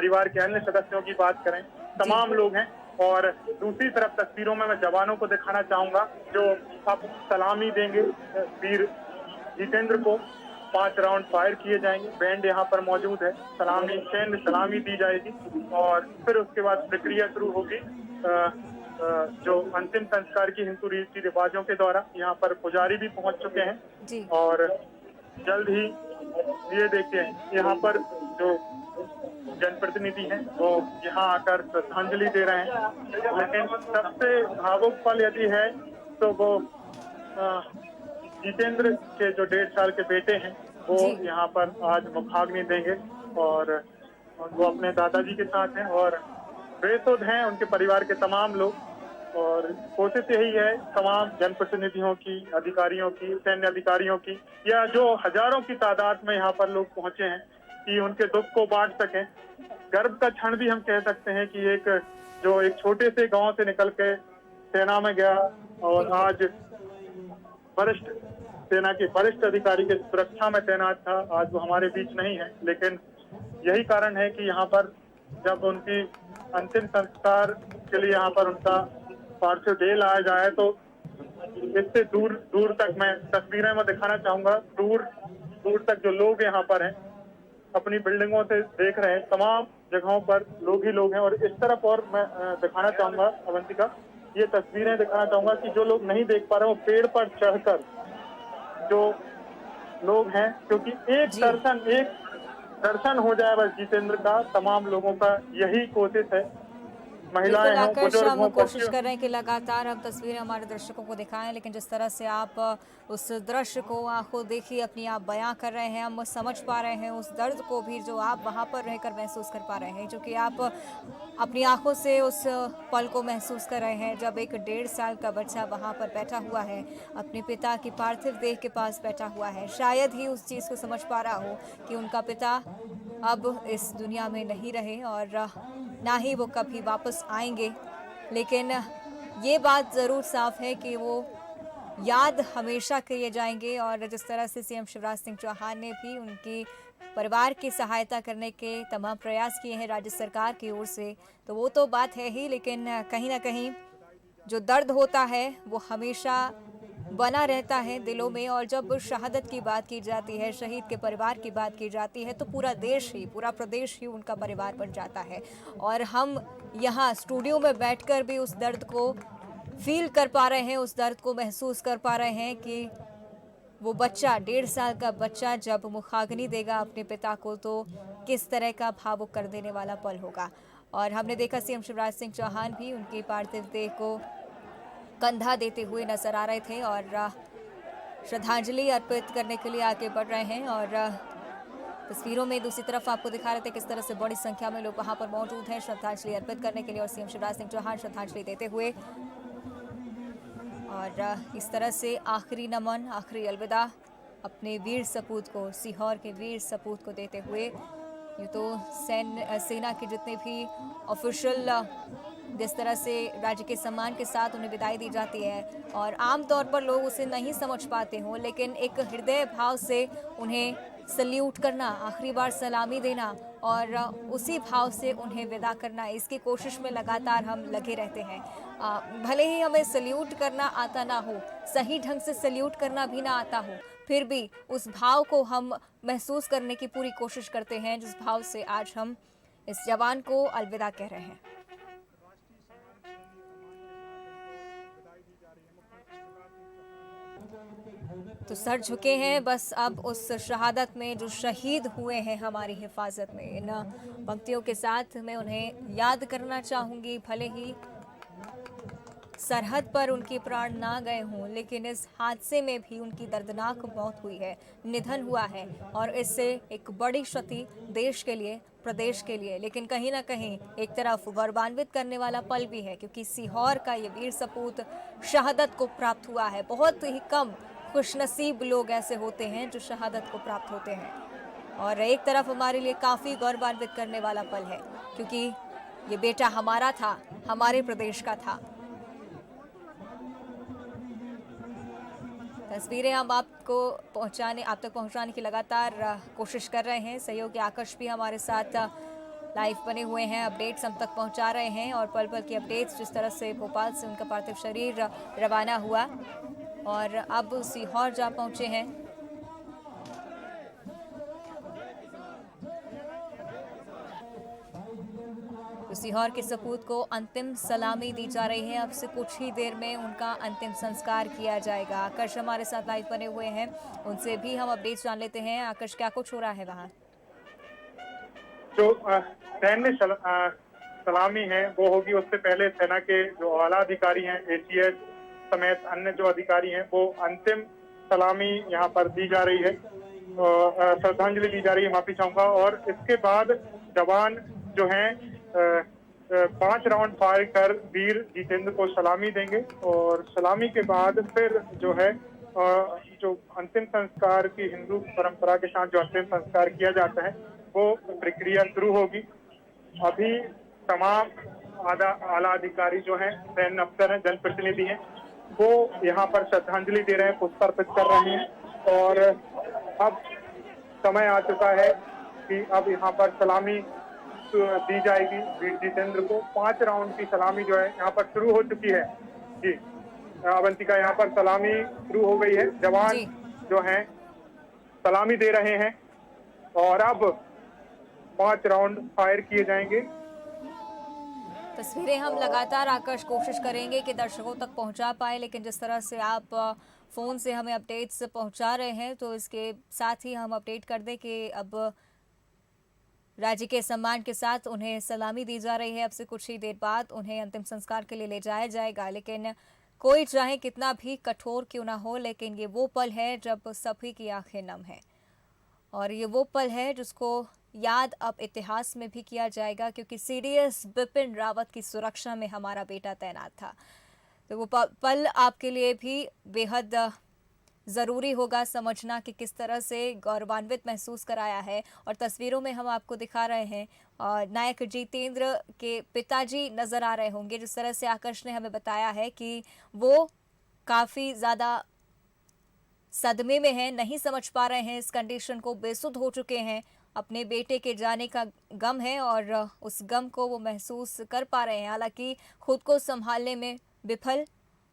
परिवार के अन्य सदस्यों की बात करें, तमाम लोग हैं। और दूसरी तरफ तस्वीरों में मैं जवानों को दिखाना चाहूंगा जो अब सलामी देंगे वीर जितेंद्र को। 5 राउंड फायर किए जाएंगे, बैंड यहाँ पर मौजूद है, सैन्य सलामी दी जाएगी और फिर उसके बाद प्रक्रिया शुरू होगी जो अंतिम संस्कार की हिंदू रीति रिवाजों के द्वारा। यहाँ पर पुजारी भी पहुंच चुके हैं जी। और जल्द ही ये देखिए यहाँ पर जो जनप्रतिनिधि हैं वो यहाँ आकर श्रद्धांजलि दे रहे हैं। लेकिन सबसे भावुक पल यदि है तो वो जितेंद्र के जो 1.5 साल के बेटे हैं वो जी। यहाँ पर आज मुखाग्नि देंगे और वो अपने दादाजी के साथ हैं और बेसुध हैं उनके परिवार के तमाम लोग। और कोशिश यही है तमाम जनप्रतिनिधियों की, अधिकारियों की, सैन्य अधिकारियों की, या जो हजारों की तादाद में यहाँ पर लोग पहुंचे हैं कि उनके दुख को बांट सकें। गर्व का क्षण भी हम कह सकते हैं कि एक छोटे से गांव से निकल के सेना में गया और आज वरिष्ठ सेना के वरिष्ठ अधिकारी के सुरक्षा में तैनात था, आज वो हमारे बीच नहीं है। लेकिन यही कारण है कि यहाँ पर जब उनकी अंतिम संस्कार के लिए यहाँ पर उनका पार्थिव देह लाया जाए तो इससे दूर दूर तक मैं तस्वीरें में दिखाना चाहूंगा, दूर दूर तक जो लोग यहाँ पर हैं अपनी बिल्डिंगों से देख रहे हैं, तमाम जगहों पर लोग ही लोग हैं। और इस तरफ और मैं दिखाना चाहूंगा अवंतिका, ये तस्वीरें दिखाना चाहूंगा कि जो लोग नहीं देख पा रहे वो पेड़ पर चढ़कर जो लोग हैं, क्योंकि एक दर्शन हो जाए बस जितेंद्र का, तमाम लोगों का यही कोशिश है। महिलाएं बिल्कुल हों, आकर्ष, बुजुर्ग हम हों, कोशिश बच्चे। कर रहे हैं कि लगातार हम तस्वीरें हमारे दर्शकों को दिखाएं, लेकिन जिस तरह से आप उस दृश्य को आंखों देखी अपनी आप बयां कर रहे हैं, हम समझ पा रहे हैं उस दर्द को भी जो आप वहां पर रहकर महसूस कर पा रहे हैं, जो कि आप अपनी आंखों से उस पल को महसूस कर रहे हैं जब एक 1.5 साल का बच्चा वहां पर बैठा हुआ है, अपने पिता की पार्थिव देह के पास बैठा हुआ है, शायद ही उस चीज़ को समझ पा रहा हो कि उनका पिता अब इस दुनिया में नहीं रहे और ना ही वो कभी वापस आएंगे। लेकिन ये बात ज़रूर साफ है कि वो याद हमेशा किए जाएंगे। और जिस तरह से सीएम शिवराज सिंह चौहान ने भी उनकी परिवार की सहायता करने के तमाम प्रयास किए हैं राज्य सरकार की ओर से, तो वो तो बात है ही, लेकिन कहीं ना कहीं जो दर्द होता है वो हमेशा बना रहता है दिलों में। और जब शहादत की बात की जाती है, शहीद के परिवार की बात की जाती है, तो पूरा देश ही, पूरा प्रदेश ही उनका परिवार बन जाता है। और हम यहाँ स्टूडियो में बैठकर भी उस दर्द को फील कर पा रहे हैं, उस दर्द को महसूस कर पा रहे हैं कि वो बच्चा, 1.5 साल का बच्चा जब मुखाग्नि देगा अपने पिता को तो किस तरह का भावुक कर देने वाला पल होगा। और हमने देखा सीएम शिवराज सिंह चौहान भी उनकी पार्थिव देह को कंधा देते हुए नजर आ रहे थे और श्रद्धांजलि अर्पित करने के लिए आगे बढ़ रहे हैं। और तस्वीरों में दूसरी तरफ आपको दिखा रहे थे किस तरह से बड़ी संख्या में लोग वहां पर मौजूद हैं श्रद्धांजलि अर्पित करने के लिए, और सीएम शिवराज सिंह चौहान श्रद्धांजलि देते हुए और इस तरह से आखिरी नमन, आखिरी अलविदा अपने वीर सपूत को, सीहोर के वीर सपूत को देते हुए। ये तो सेना के जितने भी ऑफिशियल जिस तरह से राज्य के सम्मान के साथ उन्हें विदाई दी जाती है और आमतौर पर लोग उसे नहीं समझ पाते हों, लेकिन एक हृदय भाव से उन्हें सल्यूट करना, आखिरी बार सलामी देना और उसी भाव से उन्हें विदा करना, इसकी कोशिश में लगातार हम लगे रहते हैं। भले ही हमें सल्यूट करना आता ना हो, सही ढंग से सल्यूट करना भी ना आता हो, फिर भी उस भाव को हम महसूस करने की पूरी कोशिश करते हैं जिस भाव से आज हम इस जवान को अलविदा कह रहे हैं। तो सर झुके हैं बस अब उस शहादत में जो शहीद हुए हैं हमारी हिफाजत में। इन पंक्तियों के साथ मैं उन्हें याद करना चाहूँगी, भले ही सरहद पर उनके प्राण ना गए हों, लेकिन इस हादसे में भी उनकी दर्दनाक मौत हुई है, निधन हुआ है और इससे एक बड़ी क्षति देश के लिए, प्रदेश के लिए, लेकिन कहीं ना कहीं एक तरफ गौरवान्वित करने वाला पल भी है क्योंकि सीहोर का ये वीर सपूत शहादत को प्राप्त हुआ है। बहुत ही कम खुशनसीब लोग ऐसे होते हैं जो शहादत को प्राप्त होते हैं और एक तरफ हमारे लिए काफ़ी गौरवान्वित करने वाला पल है क्योंकि ये बेटा हमारा था, हमारे प्रदेश का था। तस्वीरें हम आप तक पहुंचाने की लगातार कोशिश कर रहे हैं। सहयोगी आकर्ष भी हमारे साथ लाइव बने हुए हैं, अपडेट्स हम तक पहुंचा रहे हैं और पल पल की अपडेट्स, जिस तरह से भोपाल से उनका पार्थिव शरीर रवाना हुआ और अब सीहोर जा पहुंचे हैं। तो सीहोर के सपूत को अंतिम सलामी दी जा रही है। अब से कुछ ही देर में उनका अंतिम संस्कार किया जाएगा। आकर्ष हमारे साथ लाइव बने हुए हैं, उनसे भी हम अपडेट्स जान लेते हैं। आकर्ष, क्या कुछ हो रहा है वहाँ? जो सैन्य सलामी है वो होगी, उससे पहले सेना के जो आला अधिकारी हैं, एसीएस समेत अन्य जो अधिकारी हैं, वो अंतिम सलामी यहाँ पर दी जा रही है, श्रद्धांजलि दी जा रही है, माफी चाहूंगा। और इसके बाद जवान जो हैं 5 राउंड फायर कर वीर जितेंद्र को सलामी देंगे और सलामी के बाद फिर जो है जो अंतिम संस्कार की हिंदू परंपरा के साथ जो अंतिम संस्कार किया जाता है वो प्रक्रिया शुरू होगी। अभी तमाम आला अधिकारी जो हैं, सैन्य अफसर हैं, जनप्रतिनिधि हैं, वो यहाँ पर श्रद्धांजलि दे रहे हैं, पुष्प अर्पित कर रहे हैं और अब समय आ चुका है कि अब यहाँ पर सलामी दी जाएगी वीर जितेंद्र को। 5 राउंड की सलामी जो है यहाँ पर शुरू हो चुकी है। जी अवंतिका, यहाँ पर सलामी शुरू हो गई है, जवान जो हैं सलामी दे रहे हैं और अब 5 राउंड फायर किए जाएंगे। तस्वीरें हम लगातार आकर्ष कोशिश करेंगे कि दर्शकों तक पहुंचा पाए, लेकिन जिस तरह से आप फोन से हमें अपडेट्स पहुंचा रहे हैं तो इसके साथ ही हम अपडेट कर दें कि अब राज्य के सम्मान के साथ उन्हें सलामी दी जा रही है। अब से कुछ ही देर बाद उन्हें अंतिम संस्कार के लिए ले जाया जाएगा। लेकिन कोई चाहे कितना भी कठोर क्यों ना हो, लेकिन ये वो पल है जब सभी की आंखें नम है और ये वो पल है जिसको याद अब इतिहास में भी किया जाएगा, क्योंकि सीडीएस बिपिन रावत की सुरक्षा में हमारा बेटा तैनात था। तो वो पल आपके लिए भी बेहद ज़रूरी होगा समझना कि किस तरह से गौरवान्वित महसूस कराया है। और तस्वीरों में हम आपको दिखा रहे हैं और नायक जितेंद्र के पिताजी नज़र आ रहे होंगे। जिस तरह से आकर्ष ने हमें बताया है कि वो काफ़ी ज़्यादा सदमे में हैं, नहीं समझ पा रहे हैं इस कंडीशन को, बेसुध हो चुके हैं। अपने बेटे के जाने का गम है और उस गम को वो महसूस कर पा रहे हैं। हालांकि खुद को संभालने में विफल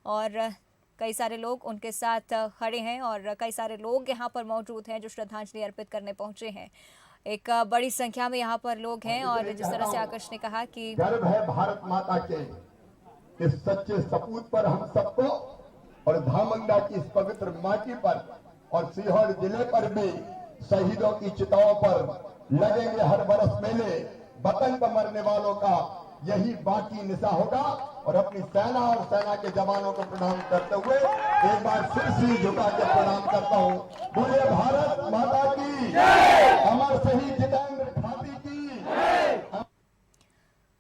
और कई सारे लोग उनके साथ खड़े हैं और कई सारे लोग यहाँ पर मौजूद हैं जो श्रद्धांजलि अर्पित करने पहुंचे हैं। एक बड़ी संख्या में यहाँ पर लोग हैं और जिस तरह से आकर्ष ने कहा कि गर्व है भारत माता के इस सच्चे सपूत पर, हम सबको, और धामंगा की इस पवित्र माटी पर और सीहोर जिले पर भी शहीदों की चिताओं पर लगेंगे हर बरस मेले। वतन पर मरने वालों का यही बाकी निशा होगा। और अपनी सेना और सेना के जवानों को प्रणाम करते हुए एक बार फिर से झुका के प्रणाम करता हूँ। बोले भारत माता की जय, अमर शहीद जितेंद्र ठाकुर की।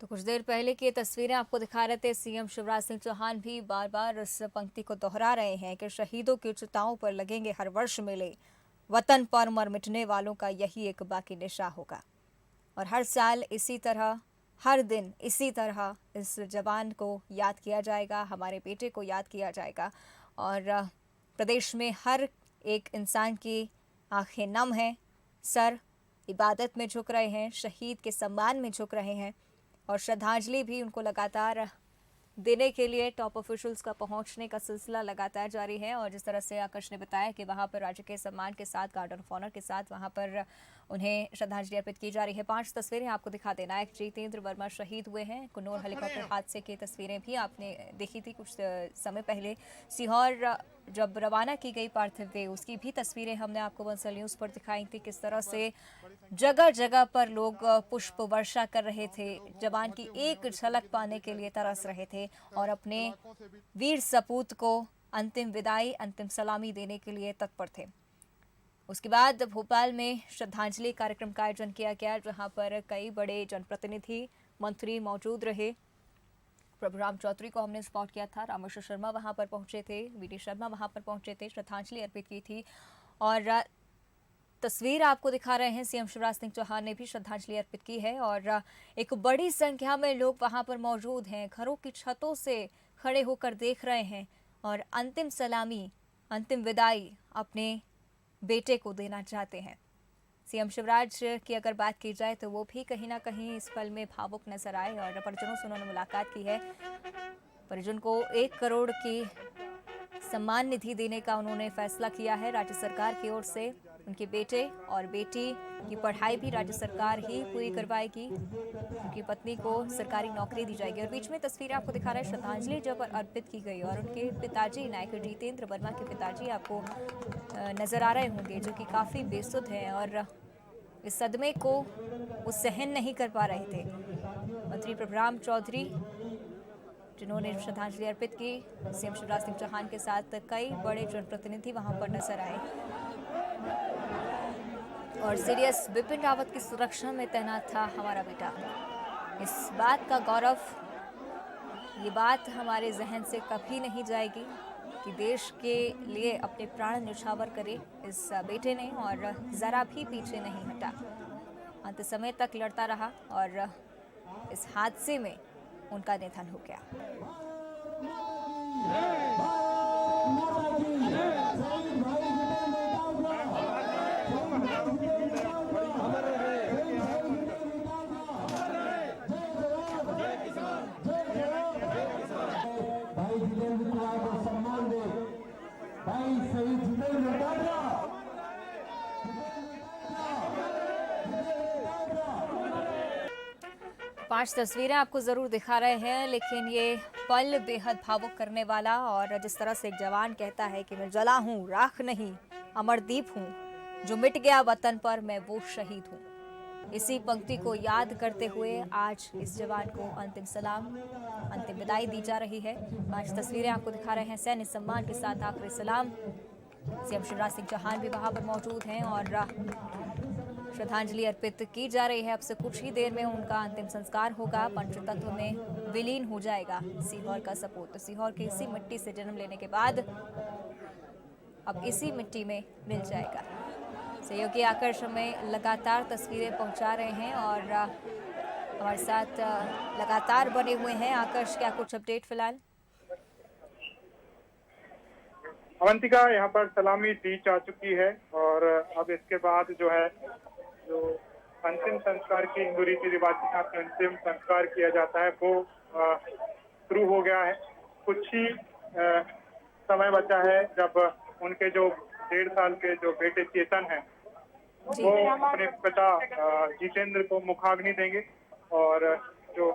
तो कुछ देर पहले की तस्वीरें आपको दिखा रहे थे। सीएम शिवराज सिंह चौहान भी बार बार इस पंक्ति को दोहरा रहे हैं कि शहीदों की चिताओं पर लगेंगे हर वर्ष मेले, वतन पर मर मिटने वालों का यही एक बाकी निशा होगा। और हर साल इसी तरह, हर दिन इसी तरह इस जवान को याद किया जाएगा, हमारे बेटे को याद किया जाएगा। और प्रदेश में हर एक इंसान की आंखें नम हैं, सर इबादत में झुक रहे हैं, शहीद के सम्मान में झुक रहे हैं और श्रद्धांजलि भी उनको लगातार देने के लिए टॉप ऑफिशियल्स का पहुंचने का सिलसिला लगातार जारी है। और जिस तरह से आकर्ष ने बताया कि वहां पर राज्य के सम्मान के साथ, गार्ड ऑफ ऑनर के साथ वहां पर उन्हें श्रद्धांजलि अर्पित की जा रही है। 5 तस्वीरें आपको दिखा देना। नायक जितेंद्र वर्मा शहीद हुए हैं। कुन्नूर हेलीकॉप्टर हादसे की तस्वीरें भी आपने देखी थी कुछ समय पहले। सीहोर जब रवाना की गई पार्थिव देह, उसकी भी तस्वीरें हमने आपको बंसल न्यूज़ पर दिखाई थी। किस तरह से जगह जगह पर लोग पुष्प वर्षा कर रहे थे, जवान की एक झलक पाने के लिए तरस रहे थे और अपने वीर सपूत को अंतिम विदाई, अंतिम सलामी देने के लिए तत्पर थे। उसके बाद भोपाल में श्रद्धांजलि कार्यक्रम का आयोजन किया गया, जहां पर कई बड़े जनप्रतिनिधि, मंत्री मौजूद रहे। प्रभुराम चौधरी को हमने स्पॉट किया था, रामेश्वर शर्मा वहां पर पहुंचे थे, वीडी शर्मा वहां पर पहुंचे थे, श्रद्धांजलि अर्पित की थी। और तस्वीर आपको दिखा रहे हैं, सीएम शिवराज सिंह चौहान ने भी श्रद्धांजलि अर्पित की है और एक बड़ी संख्या में लोग वहां पर मौजूद हैं, घरों की छतों से खड़े होकर देख रहे हैं और अंतिम सलामी, अंतिम विदाई अपने बेटे को देना चाहते हैं। सीएम शिवराज की अगर बात की जाए तो वो भी कहीं ना कहीं इस पल में भावुक नजर आए और परिजनों से उन्होंने मुलाकात की है। परिजन को 1 करोड़ की सम्मान निधि देने का उन्होंने फैसला किया है राज्य सरकार की ओर से। उनके बेटे और बेटी की पढ़ाई भी राज्य सरकार ही पूरी करवाएगी। उनकी पत्नी को सरकारी नौकरी दी जाएगी। और बीच में तस्वीरें आपको दिखा रहे हैं श्रद्धांजलि जब अर्पित की गई और उनके पिताजी नायक जितेंद्र वर्मा के पिताजी आपको नजर आ रहे होंगे, जो कि काफी बेसुध हैं और इस सदमे को वो सहन नहीं कर पा रहे थे। मंत्री प्रभुराम चौधरी जिन्होंने श्रद्धांजलि अर्पित की, सीएम शिवराज सिंह चौहान के साथ कई बड़े जनप्रतिनिधि वहां पर नजर आए और सीडीएस बिपिन रावत की सुरक्षा में तैनात था हमारा बेटा। इस बात का गौरव, ये बात हमारे जहन से कभी नहीं जाएगी कि देश के लिए अपने प्राण न्यौछावर करे इस बेटे ने और जरा भी पीछे नहीं हटा। अंत समय तक लड़ता रहा और इस हादसे में उनका निधन हो गया। भाई जितेंद्र कुमार को सम्मान दे। भाई शहीद जितेंद्र 5 तस्वीरें आपको जरूर दिखा रहे हैं, लेकिन ये पल बेहद भावुक करने वाला। और जिस तरह से एक जवान कहता है कि मैं जला हूँ, राख नहीं, अमरदीप हूँ, जो मिट गया वतन पर मैं वो शहीद हूँ। इसी पंक्ति को याद करते हुए आज इस जवान को अंतिम सलाम, अंतिम विदाई दी जा रही है। 5 तस्वीरें आपको दिखा रहे हैं। सैन्य सम्मान के साथ आखिरी सलाम। सीएम शिवराज सिंह चौहान भी वहां पर मौजूद हैं और श्रद्धांजलि अर्पित की जा रही है। अब से कुछ ही देर में उनका अंतिम संस्कार होगा, पंचतत्व में विलीन हो जाएगा सीहोर का सपूत। तो सीहोर की इसी मिट्टी से जन्म लेने के बाद अब इसी मिट्टी में मिल जाएगा। सहयोगी आकर्ष में लगातार तस्वीरें पहुंचा रहे हैं और हमारे साथ लगातार बने हुए हैं। आकर्ष, क्या कुछ अपडेट फिलहाल? अवंतिका, यहाँ पर सलामी दी जा चुकी है और अब इसके बाद जो है जो अंतिम संस्कार की हिंदू रीति रिवाज के साथ अंतिम संस्कार किया जाता है वो शुरू हो गया है। कुछ ही समय बचा है जब उनके जो 1.5 साल के जो बेटे चेतन हैं वो अपने पिता जितेंद्र को मुखाग्नि देंगे और जो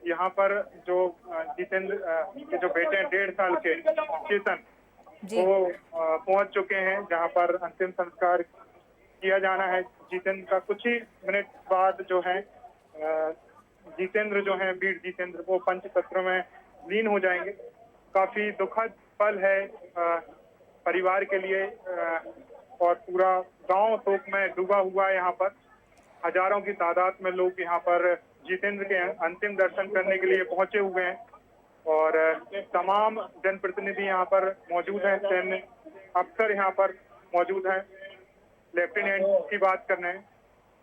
यहाँ पर जो जितेंद्र के जो बेटे हैं 1.5 साल के चेतन वो पहुंच चुके हैं जहाँ पर अंतिम संस्कार किया जाना है। जितेंद्र का कुछ ही मिनट बाद जो है जितेंद्र जो है वीर जितेंद्र वो पंचतत्व में लीन हो जाएंगे। काफी दुखद पल है परिवार के लिए और पूरा गांव शोक में डूबा हुआ है। यहाँ पर हजारों की तादाद में लोग यहाँ पर जितेंद्र के अंतिम दर्शन करने के लिए पहुंचे हुए हैं और तमाम जनप्रतिनिधि यहाँ पर मौजूद हैं। सैन्य अफसर यहाँ पर मौजूद हैं, लेफ्टिनेंट की बात कर रहे हैं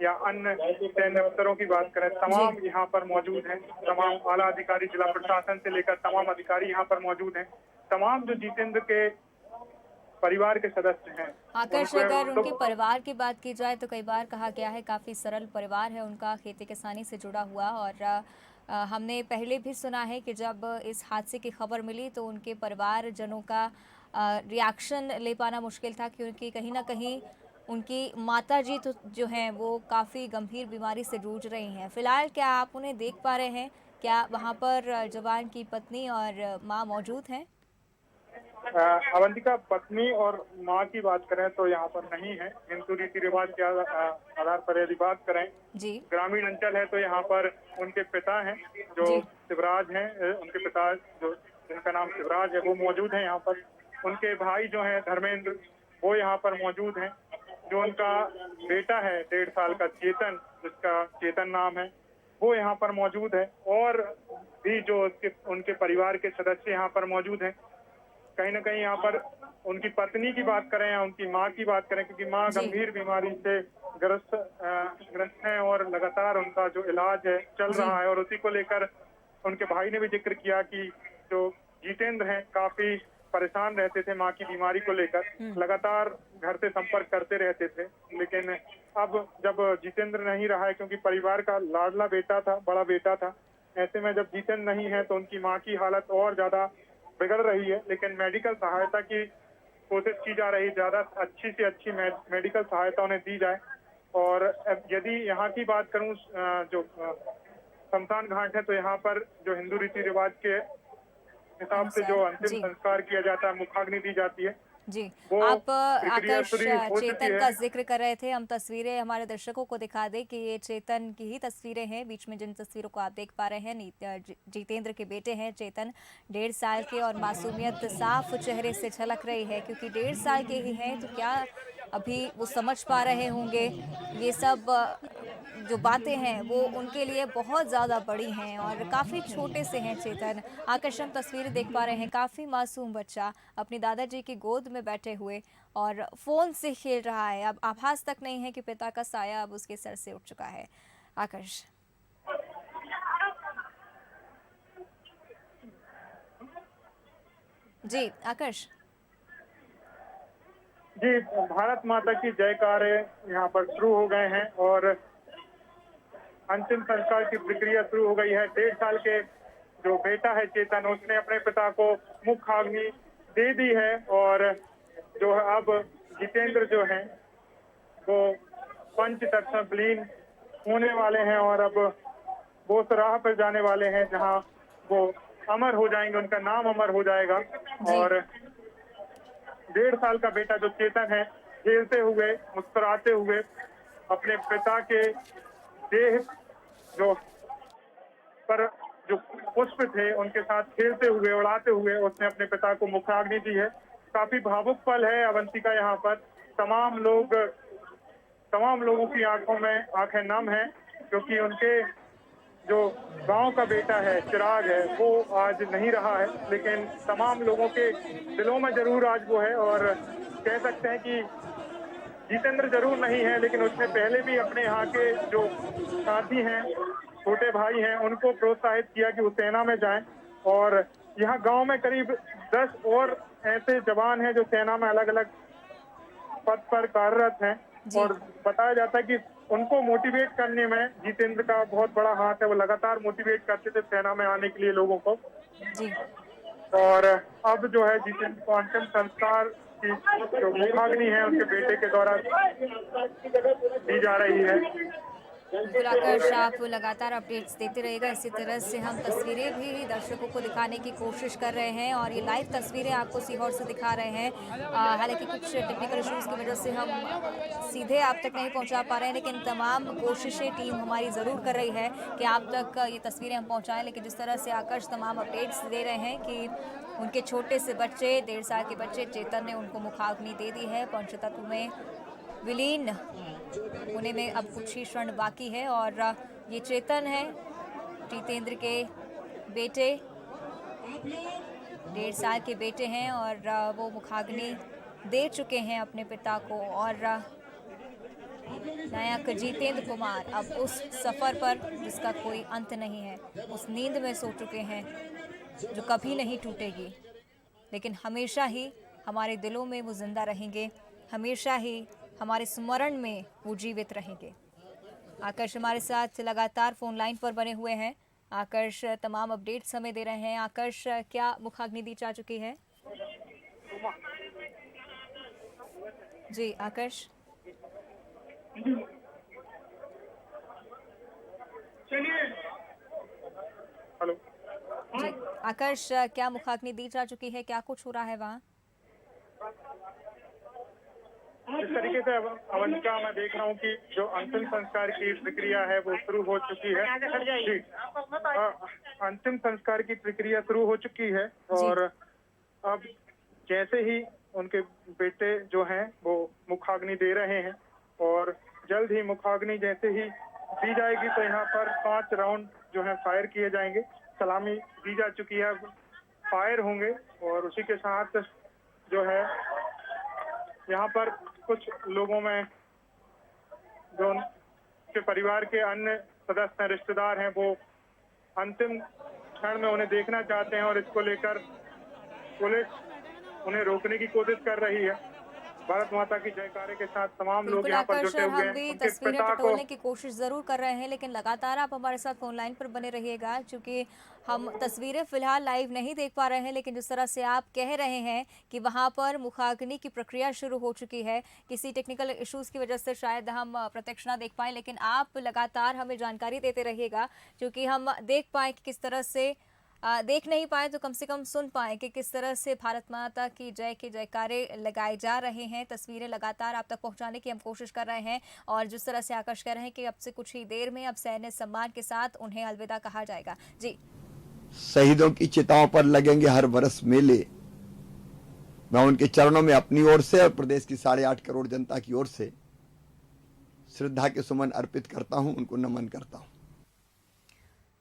या अन्य सैन्य अफसरों की बात करें, तमाम यहाँ पर मौजूद हैं। तमाम आला अधिकारी, जिला प्रशासन से लेकर तमाम अधिकारी यहाँ पर मौजूद हैं। तमाम जो जितेंद्र के परिवार के सदस्य हैं। आकर्ष, अगर उनके परिवार की बात की जाए तो कई बार कहा गया है काफी सरल परिवार है उनका, खेती किसानी से जुड़ा हुआ। और हमने पहले भी सुना है कि जब इस हादसे की खबर मिली तो उनके परिवारजनों का रिएक्शन ले पाना मुश्किल था, क्योंकि कहीं ना कहीं उनकी माता जी तो जो हैं वो काफ़ी गंभीर बीमारी से जूझ रही हैं। फिलहाल क्या आप उन्हें देख पा रहे हैं? क्या वहाँ पर जवान की पत्नी और माँ मौजूद हैं? अवंतिका, पत्नी और माँ की बात करें तो यहाँ पर नहीं है। हिंदू रीति रिवाज के आधार पर यदि बात करें जी, ग्रामीण अंचल है तो यहाँ पर उनके पिता हैं जो शिवराज हैं, उनके पिता जो जिनका नाम शिवराज है वो मौजूद हैं यहाँ पर। उनके भाई जो हैं धर्मेंद्र वो यहाँ पर मौजूद हैं। जो उनका बेटा है 1.5 साल का चेतन, जिसका चेतन नाम है, वो यहाँ पर मौजूद है और भी जो उनके परिवार के सदस्य यहाँ पर मौजूद हैं। कहीं ना कहीं यहाँ पर उनकी पत्नी की बात करें या उनकी माँ की बात करें, क्योंकि माँ गंभीर बीमारी से ग्रस्त हैं और लगातार उनका जो इलाज है चल रहा है। और उसी को लेकर उनके भाई ने भी जिक्र किया कि जो जितेंद्र हैं काफी परेशान रहते थे मां की बीमारी को लेकर, लगातार घर से संपर्क करते रहते थे। लेकिन अब जब जितेंद्र नहीं रहा है, क्योंकि परिवार का लाडला बेटा था, बड़ा बेटा था, ऐसे में जब जितेंद्र नहीं है तो उनकी मां की हालत और ज्यादा बिगड़ रही है। लेकिन मेडिकल सहायता की कोशिश की जा रही, ज्यादा अच्छी से अच्छी मेडिकल सहायता उन्हें दी जाए। और यदि यहाँ की बात करूँ, जो शमशान घाट है, तो यहाँ पर जो हिंदू रीति रिवाज के हिसाब से जो अंतिम जी संस्कार किया जाता है, मुखाग्नि दी जाती है, जी। वो आप प्रक्रिया आकाश शुरू हो चुकी चेतन है। का जिक्र कर रहे थे, हम तस्वीरें हमारे दर्शकों को दिखा दें कि ये चेतन की ही तस्वीरें हैं। बीच में जिन तस्वीरों को आप देख पा रहे हैं जितेंद्र के बेटे हैं चेतन, 1.5 साल के, और मासूमियत साफ चेहरे से झलक रही है, क्योंकि 1.5 साल के ही हैं तो क्या अभी वो समझ पा रहे होंगे। ये सब जो बातें हैं वो उनके लिए बहुत ज़्यादा बड़ी हैं, और काफ़ी छोटे से हैं चेतन। आकाश हम तस्वीरें देख पा रहे हैं, काफ़ी मासूम बच्चा अपनी दादाजी की गोद में बैठे हुए और फ़ोन से खेल रहा है। अब आभास तक नहीं है कि पिता का साया अब उसके सर से उठ चुका है। आकाश। जी आकाश। जी, भारत माता की जयकारे यहाँ पर शुरू हो गए हैं और अंतिम संस्कार की प्रक्रिया शुरू हो गई है। 1.5 साल के जो बेटा है चेतन, उसने अपने पिता को मुखाग्नि दे दी है, और जो अब जितेंद्र जो है वो पंच तत्व विलीन होने वाले हैं, और अब वो उस राह पर जाने वाले हैं जहां वो अमर हो जाएंगे, उनका नाम अमर हो जाएगा। और 1.5 साल का बेटा जो चेतन है, खेलते हुए, मुस्कुराते हुए अपने पिता के देह जो पर जो पुष्प थे उनके साथ खेलते हुए, उड़ाते हुए उसने अपने पिता को मुखाग्नि दी है। काफी भावुक पल है अवंतिका। यहाँ पर तमाम लोगों की आंखों में आंखें नम है, क्योंकि उनके जो गांव का बेटा है, चिराग है, वो आज नहीं रहा है, लेकिन तमाम लोगों के दिलों में जरूर आज वो है। और कह सकते हैं कि जितेंद्र जरूर नहीं है, लेकिन उसने पहले भी अपने यहाँ के जो साथी हैं, छोटे भाई हैं, उनको प्रोत्साहित किया कि वो सेना में जाएं। और यहाँ गांव में करीब 10 और ऐसे जवान हैं जो सेना में अलग अलग पद पर कार्यरत हैं, और बताया जाता है कि उनको मोटिवेट करने में जितेंद्र का बहुत बड़ा हाथ है। वो लगातार मोटिवेट करते थे सेना में आने के लिए लोगों को। जी। और अब जो है जितेंद्र को अंतिम संस्कार की जो मुखाग्नि है उनके बेटे के द्वारा दी जा रही है। बिल्कुल आकाश, आप लगातार अपडेट्स देते रहेगा। इसी तरह से हम तस्वीरें भी दर्शकों को दिखाने की कोशिश कर रहे हैं, और ये लाइव तस्वीरें आपको सीहोर से दिखा रहे हैं। हालांकि कुछ टेक्निकल इश्यूज़ की वजह से हम सीधे आप तक नहीं पहुंचा पा रहे हैं, लेकिन तमाम कोशिशें टीम हमारी ज़रूर कर रही है कि आप तक ये तस्वीरें हम पहुँचाएँ। लेकिन जिस तरह से आकाश तमाम अपडेट्स दे रहे हैं कि उनके छोटे से बच्चे, 1.5 साल के बच्चे चेतन ने उनको मुखाग्नि दे दी है। पंचतत्व में विलीन होने में अब कुछ ही क्षण बाकी है, और ये चेतन है, जितेंद्र के बेटे, 1.5 साल के बेटे हैं, और वो मुखाग्नि दे चुके हैं अपने पिता को। और नायक जितेंद्र कुमार अब उस सफ़र पर जिसका कोई अंत नहीं है, उस नींद में सो चुके हैं जो कभी नहीं टूटेगी, लेकिन हमेशा ही हमारे दिलों में वो जिंदा रहेंगे, हमेशा ही हमारे स्मरण में वो जीवित रहेंगे। आकाश हमारे साथ लगातार फोन लाइन पर बने हुए हैं। आकाश तमाम अपडेट्स हमें दे रहे हैं। आकाश, क्या मुखाग्नि दी जा चुकी है? जी आकाश। हेलो जी आकाश, क्या मुखाग्नि दी जा चुकी है? क्या कुछ हो रहा है वहाँ? इस तरीके से अवंतिका मैं देख रहा हूँ कि जो अंतिम संस्कार की प्रक्रिया है वो शुरू हो चुकी है। जी, अंतिम संस्कार की प्रक्रिया शुरू हो चुकी है, और अब जैसे ही उनके बेटे जो हैं वो मुखाग्नि दे रहे हैं, और जल्द ही मुखाग्नि जैसे ही दी जाएगी तो यहाँ पर 5 राउंड जो है फायर किए जाएंगे। सलामी दी जा चुकी है, फायर होंगे, और उसी के साथ जो है यहाँ पर कुछ लोगों में जो उनके परिवार के अन्य सदस्य हैं, रिश्तेदार हैं, वो अंतिम क्षण में उन्हें देखना चाहते हैं, और इसको लेकर पुलिस उन्हें रोकने की कोशिश कर रही है। भारत माता की जयकारे के साथ तमाम लोग बिल्कुल यहाँ पर आकर्ष, जुटे और हुए हम हैं। भी उनके तस्वीरें पिता को टटोलने की कोशिश ज़रूर कर रहे हैं, लेकिन लगातार आप हमारे साथ फोन लाइन पर बने रहिएगा, क्योंकि हम तस्वीरें फिलहाल लाइव नहीं देख पा रहे हैं। लेकिन जिस तरह से आप कह रहे हैं कि वहां पर मुखाग्नि की प्रक्रिया शुरू हो चुकी है, किसी टेक्निकल इश्यूज की वजह से शायद हम प्रत्यक्ष ना देख पाए, लेकिन आप लगातार हमें जानकारी देते रहिएगा, क्योंकि हम देख पाए कि किस तरह से देख नहीं पाए तो कम से कम सुन पाए कि किस तरह से भारत माता की जय के जयकारे लगाए जा रहे हैं। तस्वीरें लगातार आप तक पहुंचाने की हम कोशिश कर रहे हैं, और जिस तरह से आकर्ष कह रहे हैं कि अब से कुछ ही देर में अब सैन्य सम्मान के साथ उन्हें अलविदा कहा जाएगा। जी, शहीदों की चिताओं पर लगेंगे हर वर्ष मेले। मैं उनके चरणों में अपनी ओर से और प्रदेश की 8.5 करोड़ जनता की ओर से श्रद्धा के सुमन अर्पित करता हूं, उनको नमन करता हूं।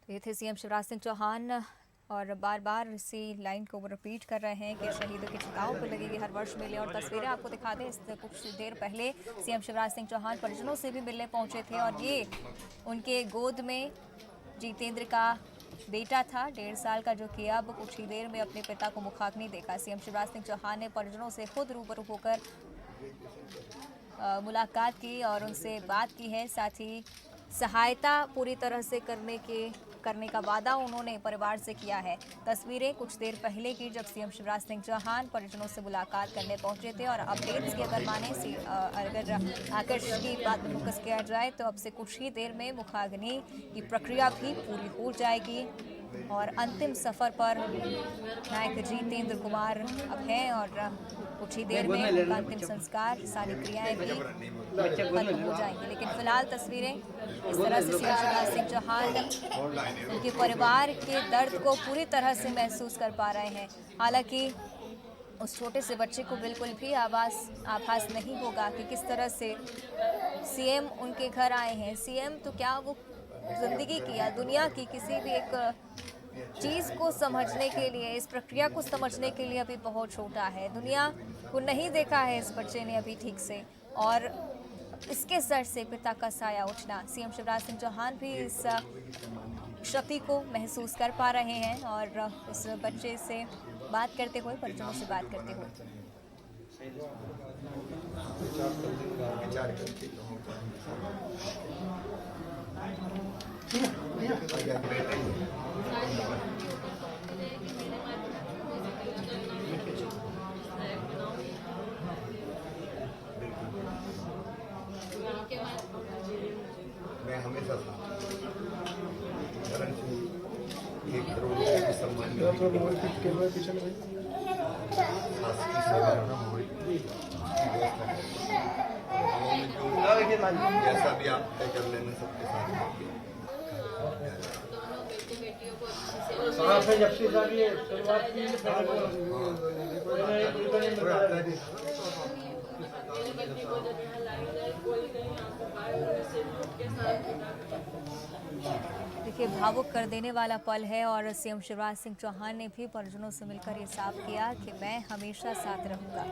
तो ये थे सीएम शिवराज सिंह चौहान, और बार बार इसी लाइन को वो रिपीट कर रहे हैं कि शहीदों की चिताओं पर लगेगी हर वर्ष मेले। और तस्वीरें आपको दिखा दें, इससे कुछ देर पहले सीएम शिवराज सिंह चौहान परिजनों से भी मिलने पहुंचे थे, और ये उनके गोद में जितेंद्र का बेटा था 1.5 साल का, जो कि अब कुछ ही देर में अपने पिता को मुखाग्नि देगा। सीएम शिवराज सिंह चौहान ने परिजनों से खुद रूबरू होकर मुलाकात की और उनसे बात की है। साथ ही सहायता पूरी तरह से करने का वादा उन्होंने परिवार से किया है। तस्वीरें कुछ देर पहले की, जब सीएम शिवराज सिंह चौहान परिजनों से मुलाकात करने पहुंचे थे। और अपडेट्स की अगर माने अगर आकर्ष की बात में फोकस किया जाए तो अब से कुछ ही देर में मुखाग्नि की प्रक्रिया भी पूरी हो जाएगी, और अंतिम सफर पर नायक जितेंद्र कुमार अब हैं, और कुछ ही देर में उनका अंतिम संस्कार, सारी क्रियाएं भी खत्म हो जाएंगी। लेकिन फिलहाल तस्वीरें इस तरह से सीएम शिवराज सिंह चौहान उनके परिवार के दर्द को पूरी तरह से महसूस कर पा रहे हैं। हालांकि उस छोटे से बच्चे को बिल्कुल भी आभास नहीं होगा कि किस तरह से सीएम उनके घर आए हैं। सीएम तो क्या, वो जिंदगी की या दुनिया की किसी भी एक चीज़ को समझने के लिए, इस प्रक्रिया को समझने के लिए अभी बहुत छोटा है। दुनिया को नहीं देखा है इस बच्चे ने अभी ठीक से, और इसके सर से पिता का साया उठना, सीएम शिवराज सिंह चौहान भी इस क्षति को महसूस कर पा रहे हैं, और इस बच्चे से बात करते हुए, परिजनों से बात करते हुए। मैं हमेशा करण सिंह 1 करोड़ रुपए के सम्मान जैसा भी आप तय कर लेना सबके साथ। देखिए, भावुक कर देने वाला पल है, और सीएम शिवराज सिंह चौहान ने भी परिजनों से मिलकर ये साफ किया कि मैं हमेशा साथ रहूंगा।